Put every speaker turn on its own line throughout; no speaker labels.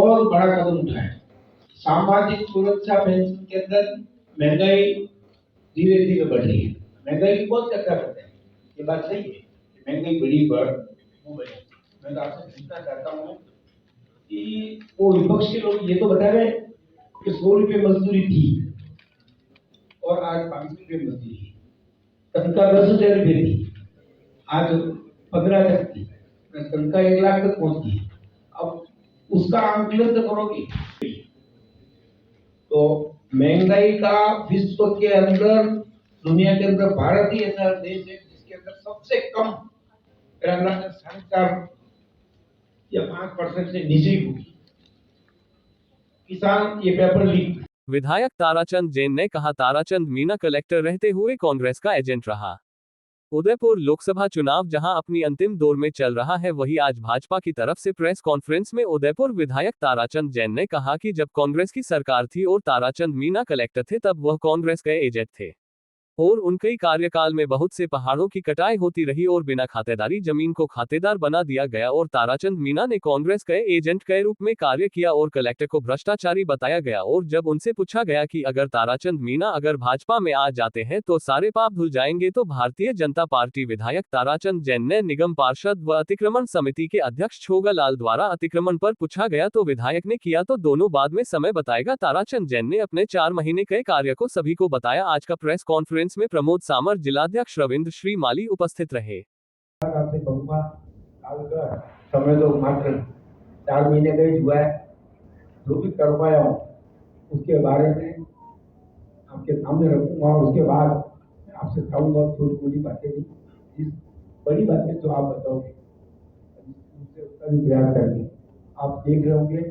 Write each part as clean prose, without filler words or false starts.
और बड़ा कदम उठाया। सामाजिक सुरक्षा पेंशन के अंदर महंगाई धीरे धीरे बढ़ रही है। महंगाई की बहुत चर्चा करते हैं, ये बात सही है, महंगाई बढ़ी वो बढ़ी। मैं तो आपसे पूछना चाहता हूँ कि वो विपक्ष के लोग ये तो बता रहे कि 100 रुपये मजदूरी थी और आज 500 रुपये मजदूरी है, तनख्वाह 10,000 रुपये थी, आज 15,000 तक थी, तनख्वाह 1 लाख तक पहुंच गई। अब उसका आंकलन तो करोगे। तो महंगाई का विश्व के अंदर, दुनिया के अंदर भारत ही ऐसा देश है जिसके अंदर सबसे कम 4.5 या 5% से नीचे ही होगी। किसान ये पेपर लीक।
विधायक ताराचंद जैन ने कहा, ताराचंद मीणा कलेक्टर रहते हुए कांग्रेस का एजेंट रहा। उदयपुर लोकसभा चुनाव जहां अपनी अंतिम दौर में चल रहा है, वहीं आज भाजपा की तरफ से प्रेस कॉन्फ्रेंस में उदयपुर विधायक ताराचंद जैन ने कहा कि जब कांग्रेस की सरकार थी और ताराचंद मीणा कलेक्टर थे, तब वह कांग्रेस के एजेंट थे और उनके कार्यकाल में बहुत से पहाड़ों की कटाई होती रही और बिना खातेदारी जमीन को खातेदार बना दिया गया और ताराचंद मीणा ने कांग्रेस के एजेंट के रूप में कार्य किया और कलेक्टर को भ्रष्टाचारी बताया गया। और जब उनसे पूछा गया कि अगर ताराचंद मीणा अगर भाजपा में आ जाते हैं तो सारे पाप धुल जाएंगे, तो भारतीय जनता पार्टी विधायक ताराचंद जैन ने निगम पार्षद व अतिक्रमण समिति के अध्यक्ष छोगालाल द्वारा अतिक्रमण पर पूछा गया तो विधायक ने किया तो दोनों बाद में समय बताएगा। ताराचंद जैन ने अपने 4 महीने के कार्य को सभी को बताया। आज का प्रेस कॉन्फ्रेंस में प्रमोद सामर, जिलाध्यक्ष रविंद्र श्री माली उपस्थित रहे।
समय तो मात्र 4 महीने का ही हुआ है, जो भी कर पाया हूँ उसके बारे में आपके सामने रखूंगा और उसके बाद आपसे कहूंगा छोटी छोटी बातें नहीं, जिस बड़ी बातें तो आप बताओगे उसका भी प्रयास करेंगे। आप देख रहे होंगे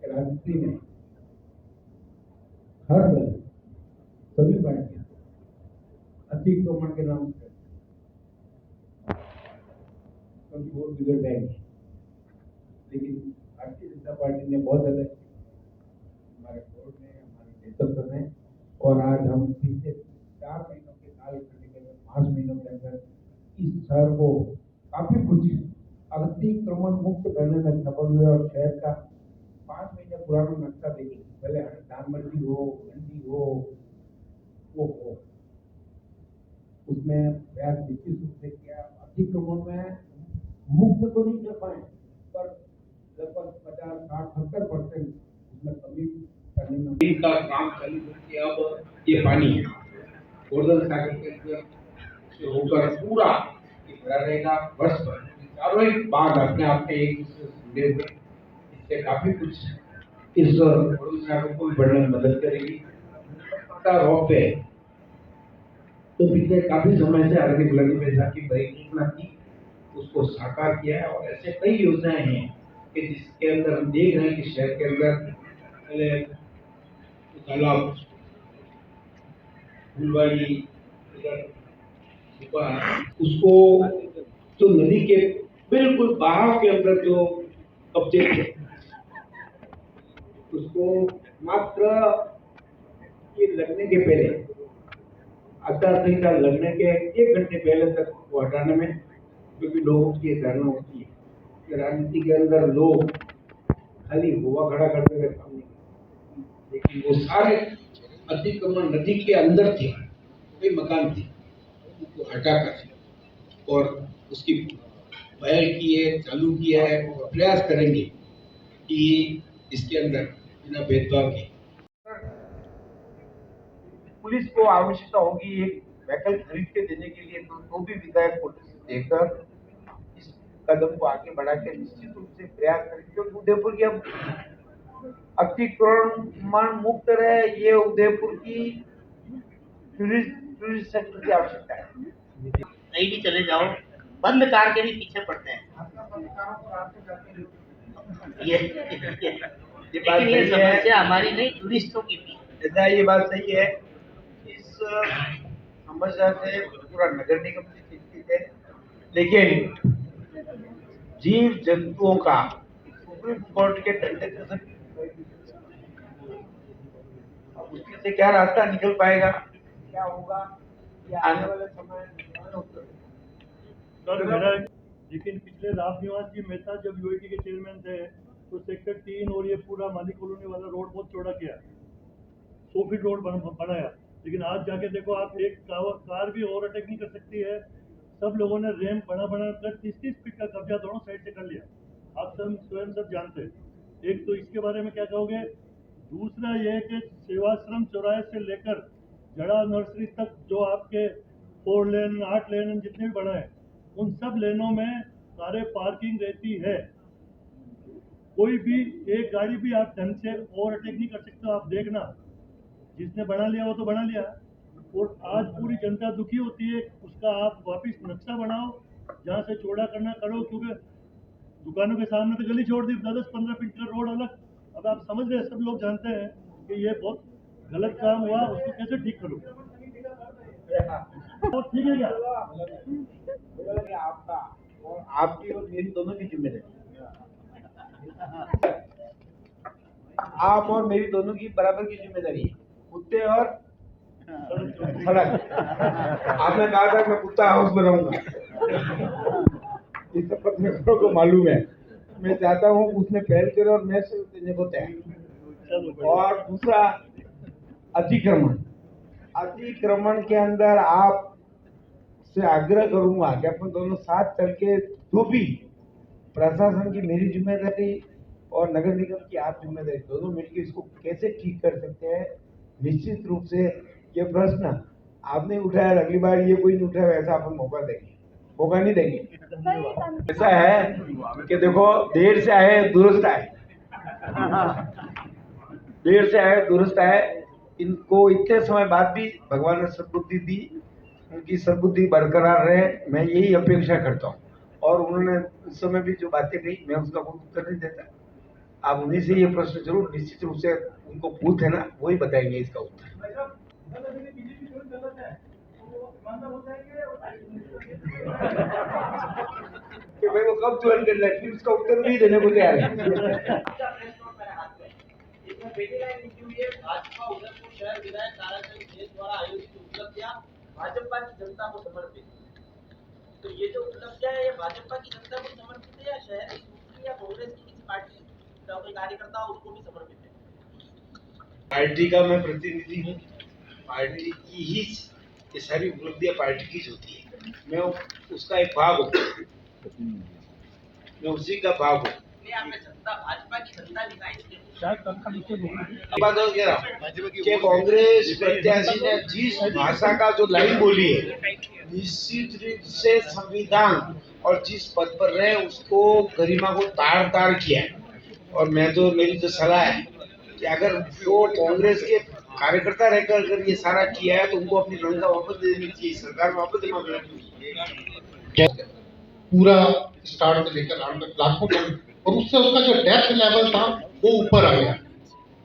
राजनीति में हर दल सभी पार्टियां अतिक्रमण के नाम से वोट बिगड़ जाएंगे, लेकिन भारतीय जनता पार्टी ने बहुत ज्यादा हमारे बोर्ड में, हमारे नेतृत्व में, और आज हम पिछले 4 महीनों के कार्य करने के अंदर 5 महीनों के अंदर इस शहर को काफी कुछ अतिक्रमण मुक्त करने में सफल हुए और शहर का 5 महीने पुराना नक्शा देखिए, पहले धान मंडी हो, मंडी हो, वो हो, उसमें प्रयास निश्चित रूप से किया। अतिक्रमण में मुक्त तो नहीं कर पाए, पर लगभग 50, 60, 70% उसमें कमी करने में का काम चालू करके अब ये पानी है गोल्डन सागर के अंदर से होकर पूरा भरा रहेगा वर्ष भर। चारों ही बाग अपने आप में एक दूसरे से जुड़े हुए, इससे काफी कुछ इस गोल्डन सागर को भी बढ़ने में मदद करेगी। रोप है तो पिछले काफी समय से आरोग्य लगी पैसा की परिकल्पना की, उसको साकार किया है और ऐसे कई योजनाएं हैं कि जिसके अंदर हम देख रहे हैं कि शहर के अंदर तालाब, फुलवाड़ी, उसको जो नदी के बिल्कुल बहाव के अंदर जो कब्जे थे, उसको मात्र ये लगने के पहले, आचार संहिता लगने के 1 घंटे पहले तक वो हटाने में, क्योंकि लोगों की धारणा होती है कि राजनीति के अंदर लोग खाली हुआ खड़ा करते हुए काम नहीं, लेकिन वो सारे अतिक्रमण नदी के अंदर थे, कई मकान थे, उनको हटाकर और उसकी पहल की है, चालू किया है और प्रयास करेंगे कि इसके अंदर बिना भेदभाव के पुलिस को आवश्यकता होगी एक व्हीकल खरीद के देने के लिए, तो भी विधायक पुलिस देकर इस कदम को आगे बढ़ा के निश्चित रूप से प्रयास करेंगे। क्योंकि उदयपुर की अब अतिक्रमण मुक्त रहे, ये उदयपुर की टूरिस्ट सेक्टर की आवश्यकता है।
कहीं भी चले जाओ, बंद कार के भी पीछे पड़ते हैं। ये समस्या हमारी नहीं, टूरिस्टों की भी।
ये बात सही है, इस समस्या से पूरा नगर निगम से चिंतित है, लेकिन जीव जंतुओं का सुप्रीम कोर्ट के डंडे से उसके से क्या रास्ता निकल पाएगा, क्या होगा, ये आने वाले समय
लेकिन पिछले राज निवास जी मेहता जब यूआईटी के चेयरमैन थे तो सेक्टर 3 और ये पूरा माली कॉलोनी वाला रोड बहुत चौड़ा किया, 100 फीट रोड बनाया, लेकिन आज जाके देखो आप, एक कार भी ओवरटेक नहीं कर सकती है। सब लोगों ने रैंप बना कर 30-30 फीट का कब्जा दोनों साइड से कर लिया। आप स्वयं सब जानते हैं। एक तो इसके बारे में क्या कहोगे? दूसरा ये है कि सेवाश्रम चौराहे से लेकर जड़ा नर्सरी तक जो आपके 4 लेन 8 लेन जितने भी बड़ा है, उन सब लेनों में कारें पार्किंग रहती है। कोई भी एक गाड़ी भी आप ढंग से ओवरटेक नहीं कर सकते। आप देखना, जिसने बना लिया वो तो बना लिया, और आज पूरी जनता दुखी होती है। उसका आप वापस नक्शा बनाओ, जहाँ से चौड़ा करना करो, क्योंकि दुकानों के सामने तो गली छोड़ दी, 10-15 फीट का रोड अलग। अब आप समझ रहे हैं, सब लोग जानते हैं कि ये बहुत गलत काम हुआ, उसको कैसे ठीक करो। तो ठीक है क्या?
आपका और आपकी और मेरी दोनों की जिम्मेदारी, आप और मेरी दोनों की बराबर की जिम्मेदारी है। कुत्ते और सड़क। आपने कहा था मैं कुत्ता हाउस बनाऊंगा, इस सब पत्रकारों को मालूम है। मैं चाहता हूँ उसने पहल करे और मैं से देने को तैयार। और दूसरा, अतिक्रमण के अंदर आप से आग्रह करूंगा कि अपन दोनों साथ चल के, जो भी प्रशासन की मेरी जिम्मेदारी और नगर निगम की आप जिम्मेदारी, दोनों मिलकर इसको कैसे ठीक कर सकते हैं। निश्चित रूप से ये प्रश्न आपने उठाया, अगली बार ये कोई नहीं उठाया, ऐसा अपन मौका नहीं देंगे। ऐसा है कि देखो, देर से आए दुरुस्त आए, देर से आए दुरुस्त आए। इनको इतने समय बाद भी भगवान ने सद्बुद्धि दी, उनकी सद्बुद्धि बरकरार रहे, मैं यही अपेक्षा करता हूँ। और उन्होंने उस समय भी जो बातें कही, मैं उसका कोई उत्तर नहीं देता। आप उन्हीं से ये प्रश्न जरूर निश्चित रूप से उनको पूछ है ना, वही बताएंगे इसका उत्तर। कि भाई वो कब ज्वाइन कर लेती, उसका उत्तर भी देने को तैयार है।
भाजपा उदयपुर शहर विधायक ताराचंद जेन द्वारा आयोजित उपलब्धियां भाजपा की जनता को समर्पित। तो ये जो उपलब्धियां है, ये भाजपा की जनता को समर्पित है या शहर की या कांग्रेस की किसी पार्टी का कोई कार्यकर्ता हो उसको भी समर्पित है?
पार्टी का मैं प्रतिनिधि हूँ, पार्टी की ही ये सारी उपलब्धियां पार्टी की होती है। मैं उसका एक भाग हूँ, मैं उसी का भाग हूँ।
भाजपा की जनता दिखाई
कि कांग्रेस प्रत्याशी ने जिस भाषा का जो लाइन बोली है, निश्चित रूप से संविधान और जिस पद पर रहे उसको गरिमा को तार किया है। और मैं तो, मेरी तो सलाह है कि अगर वो कांग्रेस के कार्यकर्ता रहकर अगर ये सारा किया है तो उनको अपनी रंगा वापस दे देनी चाहिए, सरकार वापस देना चाहिए।
पूरा स्टार्ट से लेकर आउट तक लाखों टन, और उससे उसका जो डेप्थ लेवल था वो ऊपर आ गया,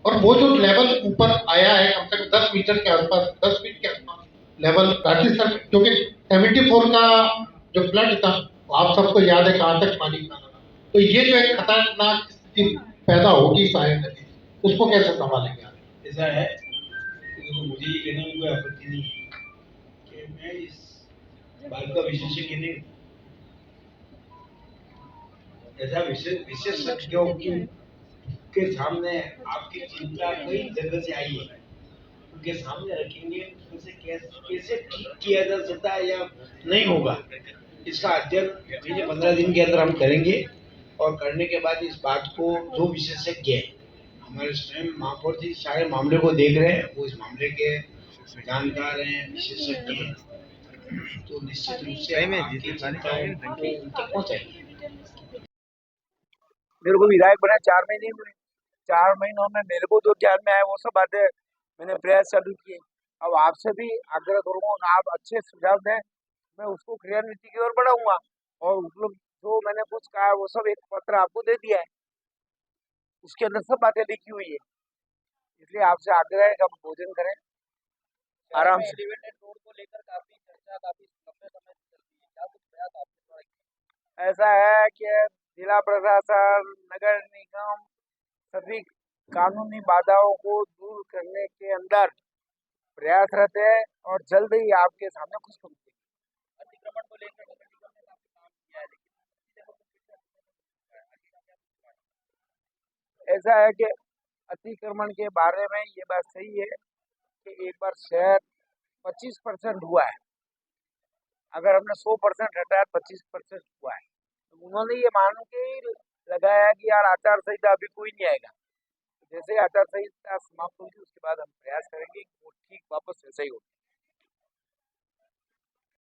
और वो जो लेवल ऊपर आया है कम से कम 10 मीटर के आसपास, 10 फीट के आसपास लेवल, राजस्थान, क्योंकि 74 का जो फ्लड था आप सबको याद है कहाँ तक पानी था। तो ये जो एक खतरनाक स्थिति पैदा होगी साहिल नदी, उसको कैसे संभालेंगे आप?
ऐसा है तो मुझे ये कहने में कोई आपत्ति नहीं है कि मैं इस बात का विशेषज्ञ नहीं, ऐसा विशेषज्ञों के सामने आपकी चिंता कई जगह से आई है, उनके सामने रखेंगे, उनसे कैसे ठीक किया जा सकता है या नहीं होगा, इसका अध्ययन पिछले 15 दिन के अंदर हम करेंगे। और करने के बाद इस बात को जो विशेषज्ञ है, हमारे स्वयं महापौर जी सारे मामले को देख रहे हैं, वो इस मामले के जानकार हैं, विशेषज्ञ हैं, तो निश्चित रूप से आपकी चिंताओं को उन तक पहुंचाएंगे। मेरे को विधायक बना 4 महीने हुए, 4 महीनों में मेरे को जो ध्यान में आया वो सब बातें मैंने प्रयास चालू किए। अब आपसे भी आग्रह करूंगा, आप अच्छे सुझाव दें, मैं उसको क्रियान्विति की ओर बढ़ाऊंगा। और मतलब जो मैंने कुछ कहा वो सब एक पत्र आपको दे दिया है, उसके अंदर सब बातें लिखी हुई है। इसलिए आपसे आग्रह है कि हम भोजन करें आराम से। एलिवेटेड रोड को लेकर काफी चर्चा काफी लंबे समय से चल रही है, क्या कुछ प्रयास आपके द्वारा किए? ऐसा है कि जिला प्रशासन, नगर निगम सभी कानूनी बाधाओं को दूर करने के अंदर प्रयासरत है और जल्द ही आपके सामने कुछ अतिक्रमण को लेकर नगर निगम ने काफी काम किया है, लेकिन ऐसा है कि अतिक्रमण के बारे में ये बात सही है कि एक बार शहर 25% हुआ है, अगर हमने 100% हटाया 25% हुआ है, तो उन्होंने ये मान के लगाया कि यार आचार संहिता अभी कोई नहीं आएगा। जैसे आचार संहिता समाप्त होगी उसके बाद हम प्रयास करेंगे कि वो ठीक वापस वैसा ही हो।